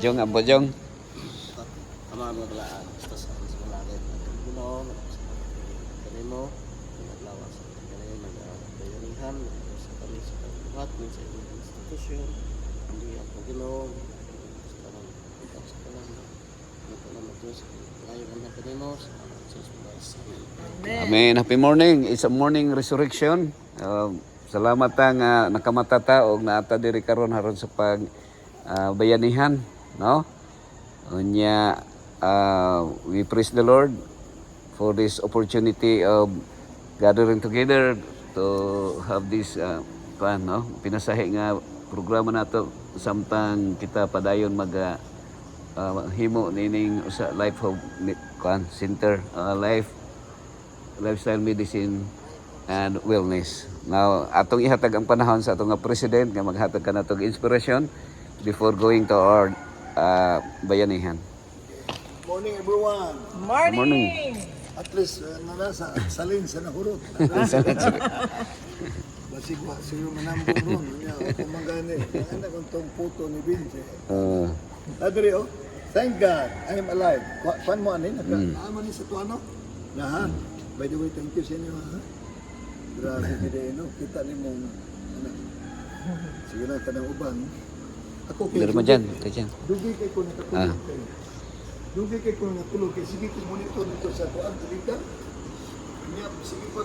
Bojong, ang bojong. Tama mo balaan. Basta sa malagay. Ginoo, kanimo, naglawas. Kanimo nag-bayanihan sa kami sa pagbuhat sa inyong institusyon. Hindi ako Ginoo. Sa kalang Diyos. Ngayon na kanimo sa Jesus Christ. Amen. Happy morning. It's a morning resurrection. Salamat nga nakamata ta og naata diri karon haron sa pag bayanihan, no? Unya we praise the Lord for this opportunity of gathering together to have this no? Pinasahi nga programa nato samtang kita padayon mag himo nining usa life of center lifestyle medicine and wellness. Now, atong ihatag ang panahon sa atong nga president nga maghatag ka natong inspiration before going to our bayanihan. Morning everyone. Morning. At least nasa salin sa nahurot. Basigwa siyo manambong ron. Kung magani. Ano kung tong puto ni Vince. Adri oh. Thank God I am alive. Kuan mo anin? Amo ni sa tuano? Lahat. By the way, thank you sa inyo ha. Grabe kide no. Kita ni mong ano. Sige na kanang uban. Ako kay Meron mo dyan. Kaya dyan. dugi kay ko nakatulog kay. Dugi kay ko nakatulog kay sige ko monitor nito sa tuan dito. Niya sige pag